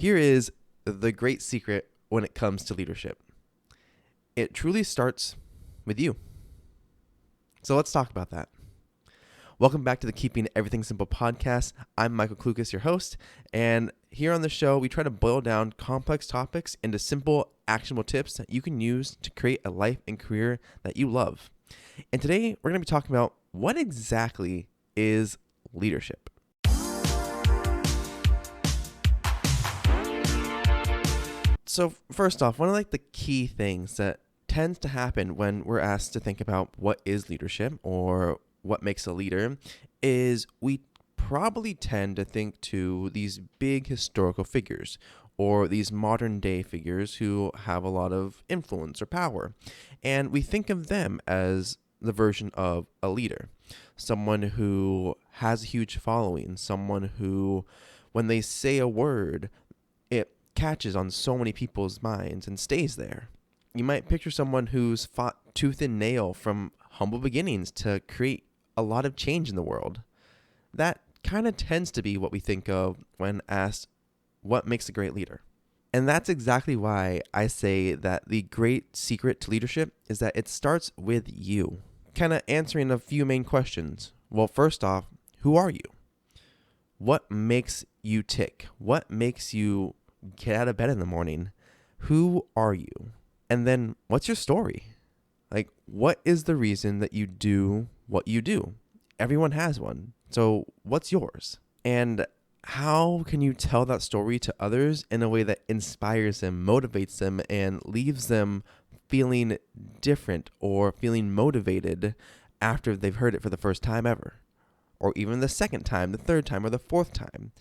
Here is the great secret when it comes to leadership. It truly starts with you. So let's talk about that. Welcome back to the Keeping Everything Simple podcast. I'm Michael Klukas, your host, and here on the show, we try to boil down complex topics into simple, actionable tips that you can use to create a life and career that you love. And today, we're going to be talking about what exactly is leadership. So first off, one of the key things that tends to happen when we're asked to think about what is leadership or what makes a leader is we probably tend to think to these big historical figures or these modern day figures who have a lot of influence or power. And we think of them as the version of a leader, someone who has a huge following, someone who, when they say a word, it catches on so many people's minds and stays there. You might picture someone who's fought tooth and nail from humble beginnings to create a lot of change in the world. That kind of tends to be what we think of when asked what makes a great leader. And that's exactly why I say that the great secret to leadership is that it starts with you. Kind of answering a few main questions. Well, first off, who are you? What makes you tick? What makes you get out of bed in the morning? Who are you? And then what's your story? What is the reason that you do what you do? Everyone has one. So what's yours? And how can you tell that story to others in a way that inspires them, motivates them, and leaves them feeling different or feeling motivated after they've heard it for the first time ever? Or even the second time, the third time, or the fourth time?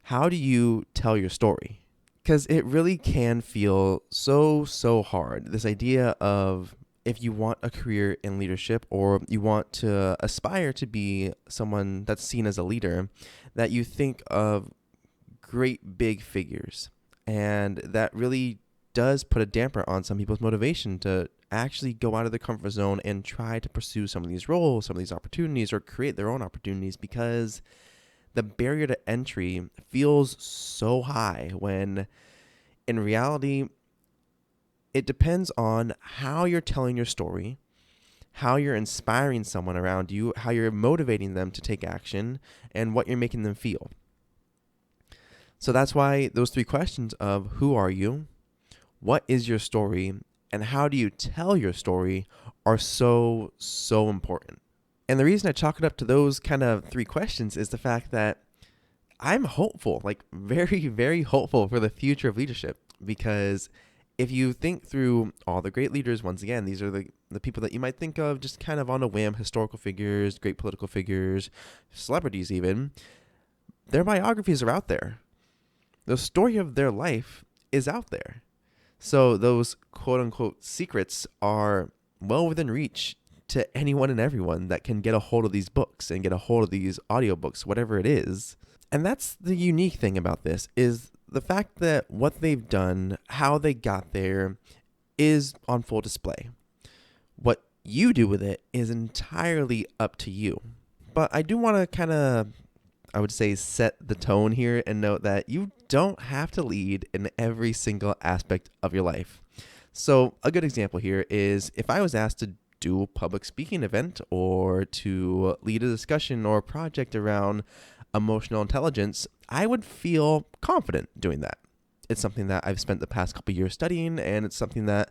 How do you tell your story? Because it really can feel so hard. This idea of if you want a career in leadership or you want to aspire to be someone that's seen as a leader, that you think of great big figures. And that really does put a damper on some people's motivation to actually go out of their comfort zone and try to pursue some of these roles, some of these opportunities, or create their own opportunities, because the barrier to entry feels so high when in reality, it depends on how you're telling your story, how you're inspiring someone around you, how you're motivating them to take action, and what you're making them feel. So that's why those three questions of who are you, what is your story, and how do you tell your story are so important. And the reason I chalk it up to those kind of three questions is the fact that I'm hopeful, very hopeful for the future of leadership, because if you think through all the great leaders, once again, these are the people that you might think of just kind of on a whim, historical figures, great political figures, celebrities even. Their biographies are out there. The story of their life is out there. So those quote-unquote secrets are well within reach to anyone and everyone that can get a hold of these books and get a hold of these audiobooks, whatever it is. And that's the unique thing about this, is the fact that what they've done, how they got there, is on full display. What you do with it is entirely up to you. But I do want to kind of, I would say, set the tone here and note that you don't have to lead in every single aspect of your life. So a good example here is if I was asked to do a public speaking event or to lead a discussion or a project around emotional intelligence, I would feel confident doing that. It's something that I've spent the past couple years studying, and it's something that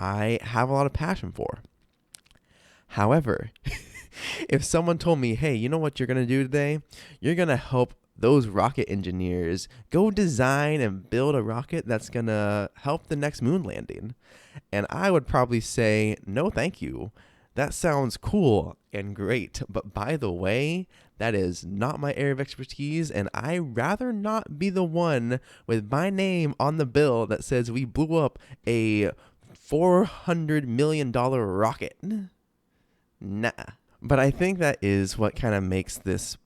I have a lot of passion for. However, if someone told me, hey, you know what you're going to do today? You're going to help those rocket engineers go design and build a rocket that's going to help the next moon landing. And I would probably say, no, thank you. That sounds cool and great, but by the way, that is not my area of expertise, and I'd rather not be the one with my name on the bill that says we blew up a $400 million rocket. Nah. But I think that is what kind of makes this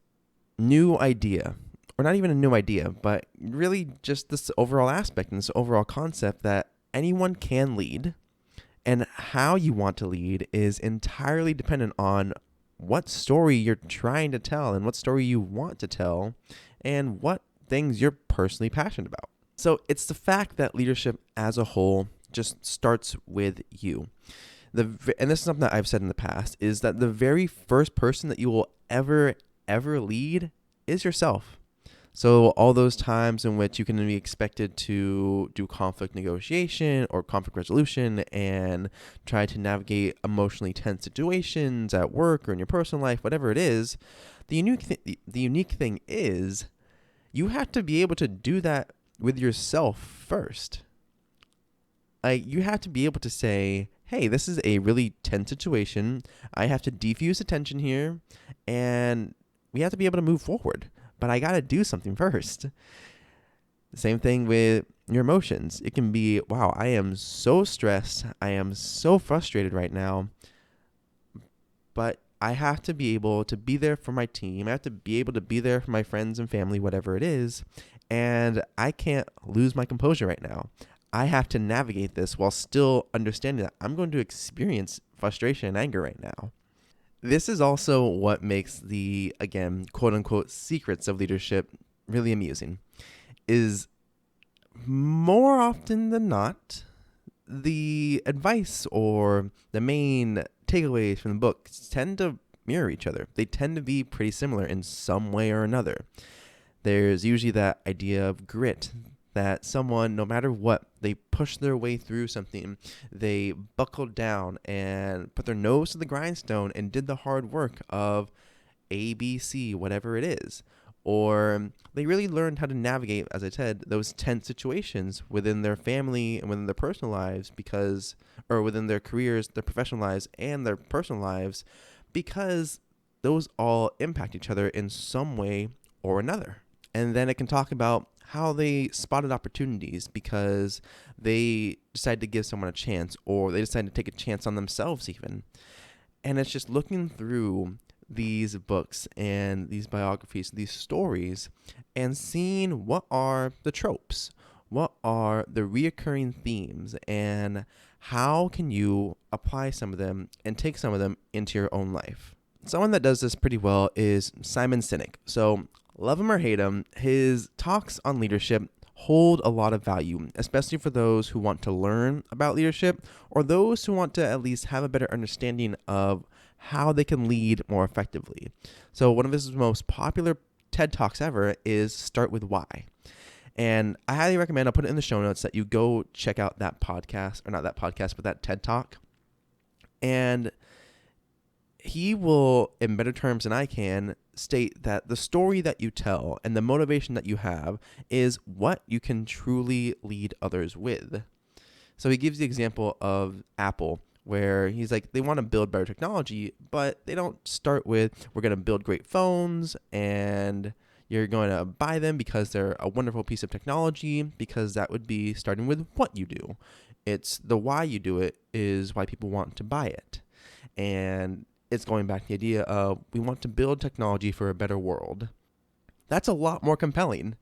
new idea, or not even a new idea, but really just this overall aspect and this overall concept that anyone can lead. And how you want to lead is entirely dependent on what story you're trying to tell and what story you want to tell and what things you're personally passionate about. So it's the fact that leadership as a whole just starts with you. And this is something that I've said in the past, is that the very first person that you will ever lead is yourself. So all those times in which you can be expected to do conflict negotiation or conflict resolution and try to navigate emotionally tense situations at work or in your personal life, whatever it is, the unique thing is you have to be able to do that with yourself first. Like, you have to be able to say, hey, this is a really tense situation. I have to defuse the tension here, and we have to be able to move forward. But I got to do something first. Same thing with your emotions. It can be, wow, I am so stressed. I am so frustrated right now. But I have to be able to be there for my team. I have to be able to be there for my friends and family, whatever it is. And I can't lose my composure right now. I have to navigate this while still understanding that I'm going to experience frustration and anger right now. This is also what makes the, again, quote unquote, secrets of leadership really amusing, is more often than not, the advice or the main takeaways from the book tend to mirror each other. They tend to be pretty similar in some way or another. There's usually that idea of grit, that someone, no matter what, they push their way through something. They buckled down and put their nose to the grindstone and did the hard work of A, B, C, whatever it is. Or they really learned how to navigate, as I said, those tense situations within their family and within their personal lives or within their careers, their professional lives, and their personal lives, because those all impact each other in some way or another. And then it can talk about how they spotted opportunities because they decided to give someone a chance, or they decided to take a chance on themselves even. And it's just looking through these books and these biographies, these stories, and seeing what are the tropes, what are the reoccurring themes, and how can you apply some of them and take some of them into your own life. Someone that does this pretty well is Simon Sinek. So love him or hate him, his talks on leadership hold a lot of value, especially for those who want to learn about leadership or those who want to at least have a better understanding of how they can lead more effectively. So one of his most popular TED Talks ever is Start With Why. And I highly recommend, I'll put it in the show notes, that you go check out that podcast, or not that podcast, but that TED Talk. And he will, in better terms than I can, state that the story that you tell and the motivation that you have is what you can truly lead others with. So he gives the example of Apple, where he's like, they want to build better technology, but they don't start with, we're going to build great phones and you're going to buy them because they're a wonderful piece of technology, because that would be starting with what you do. It's the why you do it is why people want to buy it. And it's going back to the idea of, we want to build technology for a better world. That's a lot more compelling.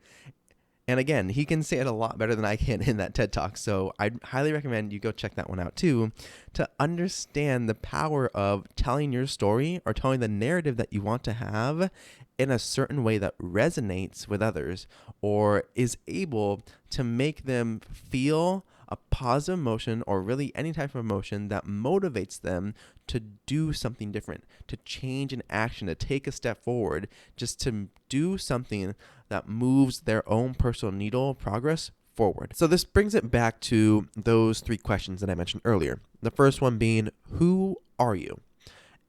And again, he can say it a lot better than I can in that TED Talk. So I'd highly recommend you go check that one out too, to understand the power of telling your story or telling the narrative that you want to have in a certain way that resonates with others, or is able to make them feel a positive emotion, or really any type of emotion that motivates them to do something different, to change an action, to take a step forward, just to do something that moves their own personal needle progress forward. So this brings it back to those three questions that I mentioned earlier. The first one being, who are you?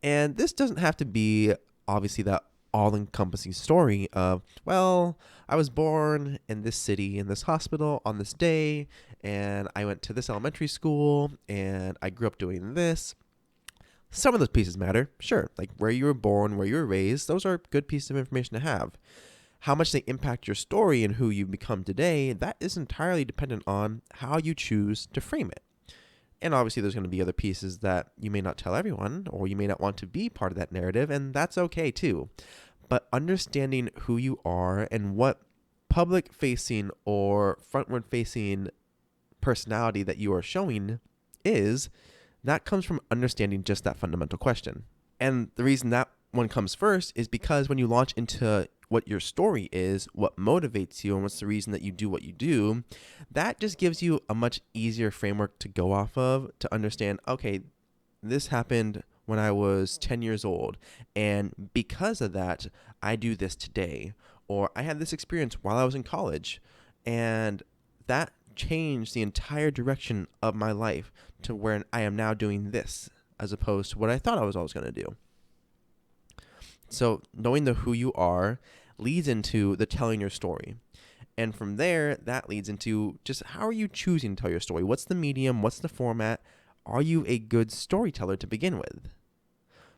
And this doesn't have to be obviously that all-encompassing story of, well, I was born in this city, in this hospital, on this day, and I went to this elementary school, and I grew up doing this. Some of those pieces matter, sure, like where you were born, where you were raised, those are good pieces of information to have. How much they impact your story and who you become today, that is entirely dependent on how you choose to frame it. And obviously there's going to be other pieces that you may not tell everyone, or you may not want to be part of that narrative, and that's okay too. But understanding who you are and what public-facing or frontward-facing personality that you are showing is, that comes from understanding just that fundamental question. And the reason that one comes first is because when you launch into what your story is, what motivates you, and what's the reason that you do what you do, that just gives you a much easier framework to go off of to understand, okay, this happened when I was 10 years old, and because of that, I do this today. Or I had this experience while I was in college, and that changed the entire direction of my life to where I am now doing this, as opposed to what I thought I was always going to do. So knowing the who you are leads into the telling your story. And from there, that leads into just how are you choosing to tell your story? What's the medium? What's the format? Are you a good storyteller to begin with?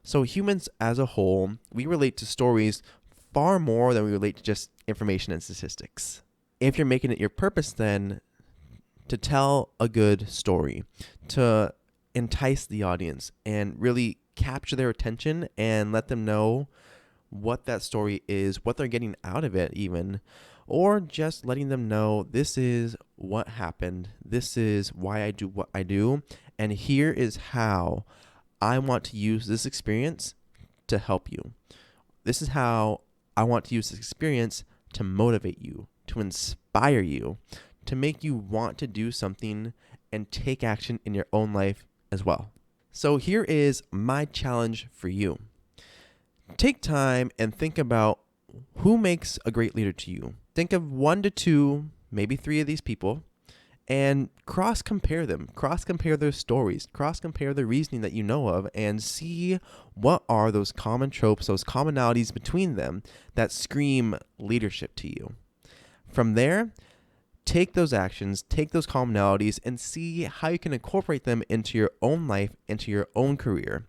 So humans as a whole, we relate to stories far more than we relate to just information and statistics. If you're making it your purpose then to tell a good story, to entice the audience and really capture their attention and let them know what that story is, what they're getting out of it even, or just letting them know this is what happened, this is why I do what I do, and here is how I want to use this experience to help you. This is how I want to use this experience to motivate you, to inspire you, to make you want to do something and take action in your own life as well. So here is my challenge for you. Take time and think about who makes a great leader to you. Think of 1 to 2, maybe 3 of these people, and cross-compare them. Cross-compare their stories. Cross-compare the reasoning that you know of and see what are those common tropes, those commonalities between them that scream leadership to you. From there, take those actions, take those commonalities, and see how you can incorporate them into your own life, into your own career,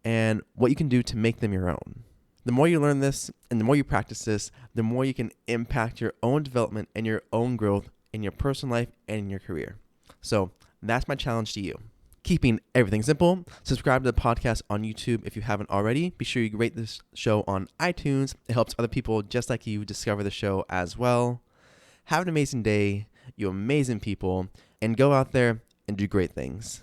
and what you can do to make them your own. The more you learn this and the more you practice this, the more you can impact your own development and your own growth in your personal life and in your career. So that's my challenge to you. Keeping everything simple, subscribe to the podcast on YouTube if you haven't already. Be sure you rate this show on iTunes. It helps other people just like you discover the show as well. Have an amazing day, you amazing people, and go out there and do great things.